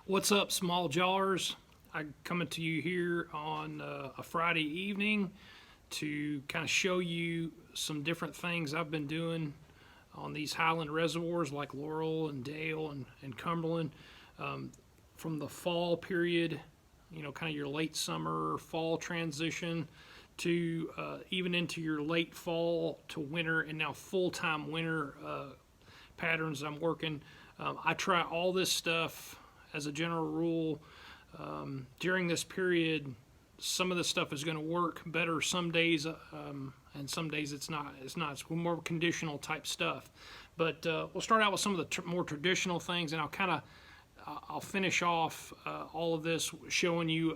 What's up, small jawers? I'm coming to you here on a Friday evening to kind of show you some different things I've been doing on these highland reservoirs like Laurel and Dale and Cumberland from the fall period, kind of your late summer, fall transition to even into your late fall to winter and now full-time winter patterns I'm working. I try all this stuff as a general rule. During this period, some of the stuff is going to work better some days, and some days it's not. It's more conditional type stuff. But we'll start out with some of the more traditional things, and I'll finish off all of this showing you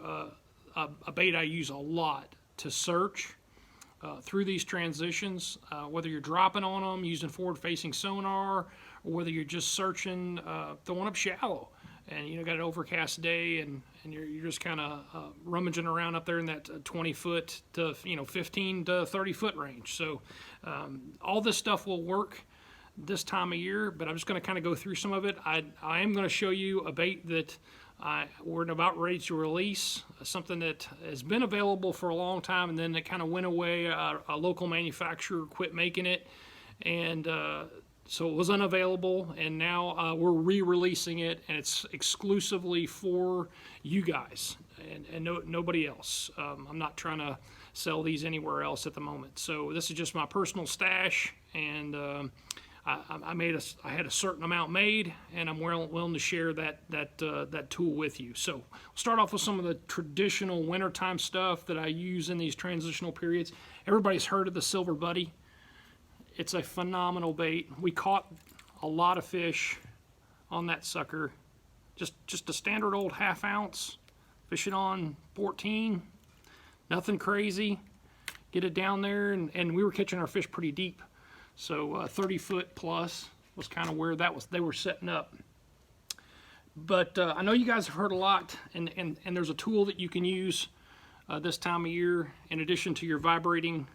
a bait I use a lot to search through these transitions, whether you're dropping on them using forward-facing sonar, or whether you're just searching, throwing up shallow, and got an overcast day, and you're just kind of rummaging around up there in that 20 foot to 15 to 30 foot range. So all this stuff will work this time of year, but I'm just going to kind of go through some of it. I am going to show you a bait that we're about ready to release, something that has been available for a long time, and then it kind of went away. A local manufacturer quit making it, and so it was unavailable, and now we're re-releasing it, and it's exclusively for you guys and nobody else. I'm not trying to sell these anywhere else at the moment. So this is just my personal stash, and I had a certain amount made, and I'm willing to share that tool with you. So we'll start off with some of the traditional wintertime stuff that I use in these transitional periods. Everybody's heard of the silver buddy. It's a phenomenal bait. We caught a lot of fish on that sucker. Just a standard old half ounce, fishing on 14, nothing crazy. Get it down there, and we were catching our fish pretty deep. So 30 foot plus was kind of where they were setting up. But I know you guys have heard a lot, and there's a tool that you can use this time of year in addition to your vibrating,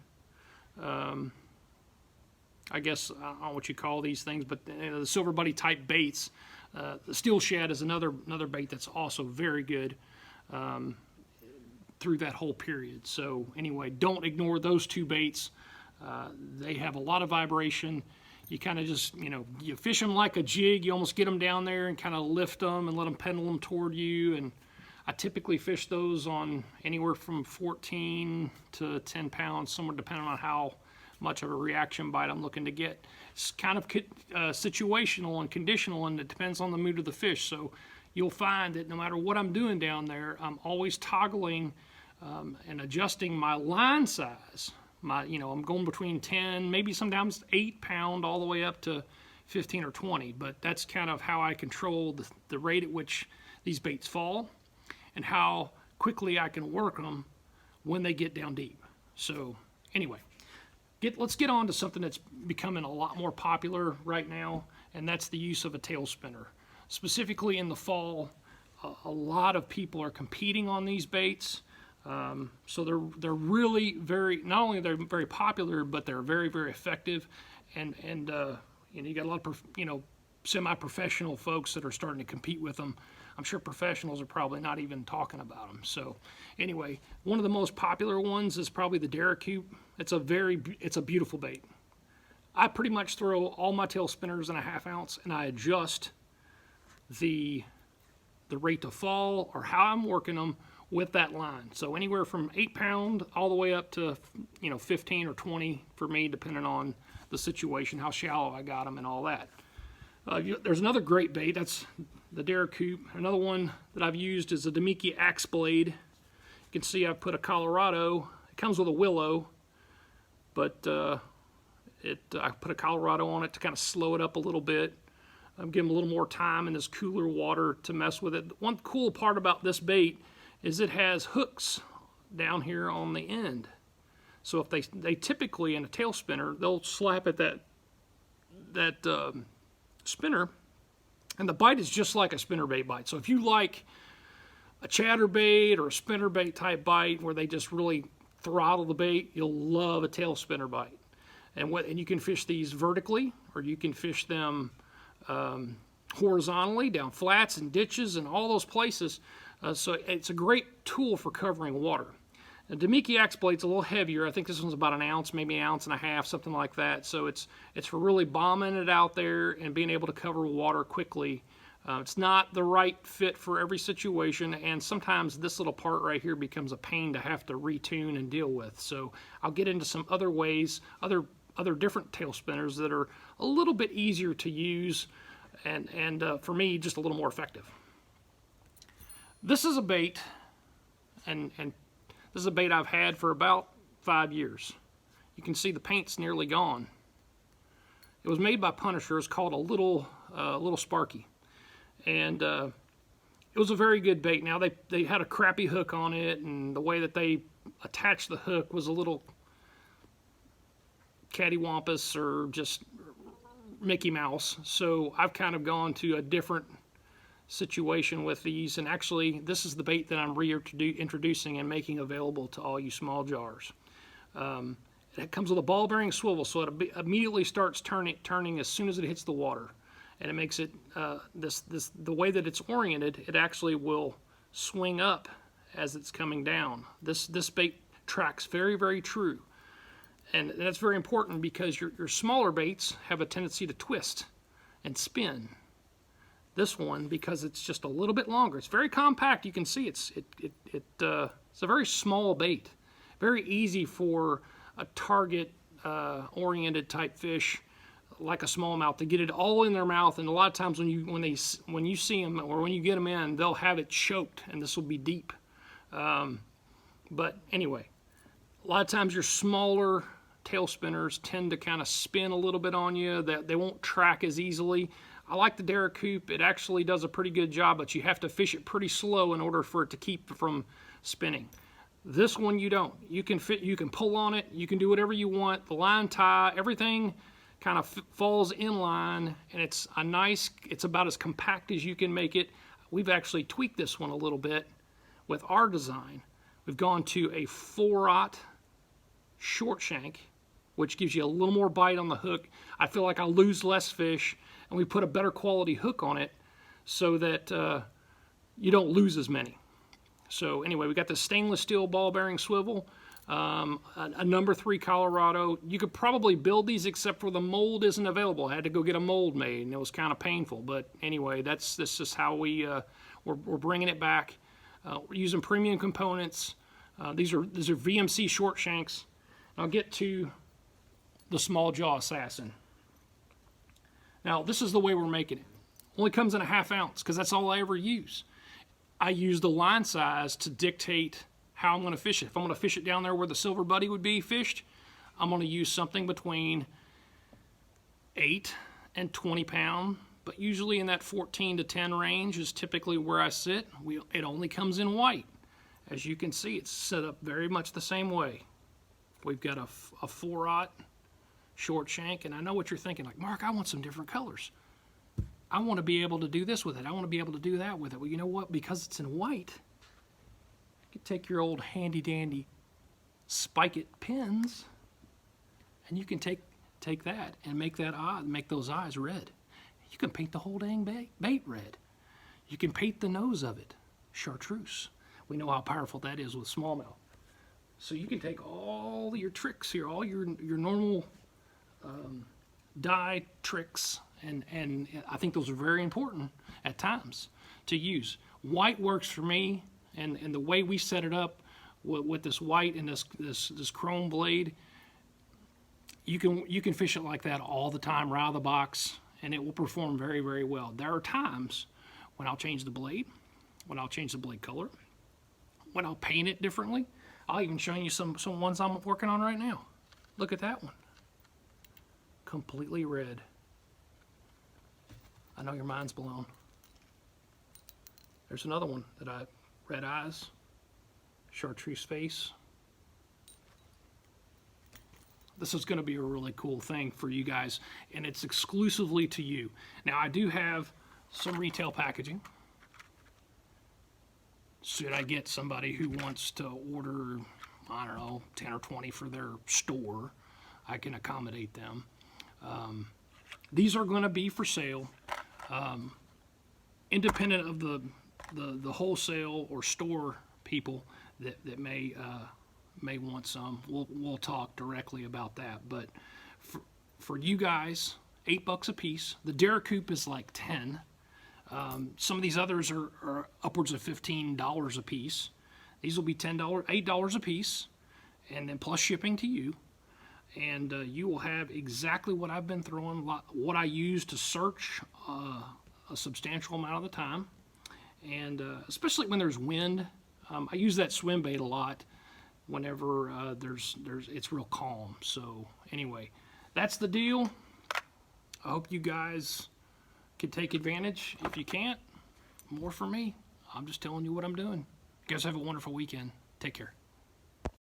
I guess, I don't know what you call these things, but the silver buddy type baits. The steel shad is another bait that's also very good through that whole period. So anyway, don't ignore those two baits. They have a lot of vibration. You kind of just, you fish them like a jig. You almost get them down there and kind of lift them and let them pendulum toward you. And I typically fish those on anywhere from 14 to 10 pounds, somewhere depending on how much of a reaction bite I'm looking to get. It's kind of situational and conditional, and it depends on the mood of the fish. So you'll find that no matter what I'm doing down there, I'm always toggling and adjusting my line size. I'm going between 10, maybe sometimes 8 pound, all the way up to 15 or 20. But that's kind of how I control the rate at which these baits fall, and how quickly I can work them when they get down deep. So anyway, let's get on to something that's becoming a lot more popular right now, and that's the use of a tail spinner. Specifically in the fall, a lot of people are competing on these baits. So they're really not only they're very popular, but they're very, very effective, and you got a lot of semi-professional folks that are starting to compete with them. I'm sure professionals are probably not even talking about them. So anyway, one of the most popular ones is probably the Daracoup. It's a beautiful bait. I pretty much throw all my tail spinners in a half ounce, and I adjust the rate to fall or how I'm working them with that line. So anywhere from 8 pound all the way up to 15 or 20 for me, depending on the situation, how shallow I got them, and all that. There's another great bait. That's the Daracoup. Another one that I've used is a Demiki Axe Blade. You can see I've put a Colorado. It comes with a willow, but I put a Colorado on it to kind of slow it up a little bit. I'm giving them a little more time in this cooler water to mess with it. One cool part about this bait is it has hooks down here on the end. So if they typically, in a tail spinner, they'll slap at that spinner, and the bite is just like a spinnerbait bite. So if you like a chatterbait or a spinnerbait type bite where they just really throttle the bait, you'll love a tail spinner bite. And you can fish these vertically, or you can fish them horizontally down flats and ditches and all those places. So it's a great tool for covering water. The Demiki Axe blade's a little heavier. I think this one's about an ounce, maybe an ounce and a half, something like that. So it's for really bombing it out there and being able to cover water quickly. It's not the right fit for every situation, and sometimes this little part right here becomes a pain to have to retune and deal with. So I'll get into some other ways, other different tail spinners that are a little bit easier to use, and for me, just a little more effective. This is a bait, and this is a bait I've had for about 5 years. You can see the paint's nearly gone. It was made by Punisher. It's called a Little Sparky. And it was a very good bait. Now, they had a crappy hook on it, and the way that they attached the hook was a little cattywampus or just Mickey Mouse. So I've kind of gone to a different situation with these, and actually this is the bait that I'm reintroducing and making available to all you small jars. It comes with a ball bearing swivel, so it immediately starts turning as soon as it hits the water, and it makes it the way that it's oriented, it actually will swing up as it's coming down. This bait tracks very, very true, and that's very important because your smaller baits have a tendency to twist and spin. This one, because it's just a little bit longer, it's very compact. You can see it's a very small bait, very easy for a target oriented type fish like a smallmouth to get it all in their mouth. And a lot of times when you see them or when you get them in, they'll have it choked, and this will be deep. But anyway, a lot of times your smaller tail spinners tend to kind of spin a little bit on you, that they won't track as easily. I like the Daracoup. It actually does a pretty good job, but you have to fish it pretty slow in order for it to keep from spinning. This one you don't. You can pull on it, you can do whatever you want. The line tie, everything kind of falls in line, and it's about as compact as you can make it. We've actually tweaked this one a little bit with our design. We've gone to a 4/0 short shank, which gives you a little more bite on the hook. I feel like I'll lose less fish, and we put a better quality hook on it so that you don't lose as many. So anyway, we got the stainless steel ball bearing swivel, a number 3 Colorado. You could probably build these, except for the mold isn't available. I had to go get a mold made, and it was kind of painful. But anyway, that's just how we're bringing it back. We're using premium components. These are VMC short shanks. I'll get to the Smalljaw Assassin. Now, this is the way we're making it. Only comes in a 1/2 ounce because that's all I ever use. I use the line size to dictate how I'm going to fish it. If I'm going to fish it down there where the silver buddy would be fished, I'm going to use something between 8 and 20 pound, but usually in that 14 to 10 range is typically where I sit. It only comes in white. As you can see, it's set up very much the same way. We've got a 4/0 short shank, and I know what you're thinking, like, Mark, I want some different colors. I want to be able to do this with it. I want to be able to do that with it. Well, you know what? Because it's in white, you can take your old handy-dandy spike-it pins, and you can take that and make those eyes red. You can paint the whole dang bait red. You can paint the nose of it chartreuse. We know how powerful that is with smallmouth. So you can take all your tricks here, all your normal dye tricks, and I think those are very important at times to use. White works for me, and the way we set it up with this white and this chrome blade, you can fish it like that all the time right out of the box, and it will perform very, very well. There are times when I'll change the blade, when I'll change the blade color, when I'll paint it differently. I'll even show you some ones I'm working on right now. Look at that one. Completely red. I know your mind's blown. There's another one that red eyes, chartreuse face. This is going to be a really cool thing for you guys, and it's exclusively to you. Now, I do have some retail packaging. Should I get somebody who wants to order, I don't know, 10 or 20 for their store, I can accommodate them. These are going to be for sale. independent of the wholesale or store people that may want some. We'll talk directly about that. But for you guys, $8 a piece. The Daracoup is like 10. Some of these others are upwards of $15 a piece. These will be $8 a piece, and then plus shipping to you. And you will have exactly what I've been throwing, what I use to search a substantial amount of the time. And especially when there's wind, I use that swim bait a lot whenever it's real calm. So anyway, that's the deal. I hope you guys can take advantage. If you can't, more for me. I'm just telling you what I'm doing. You guys have a wonderful weekend. Take care.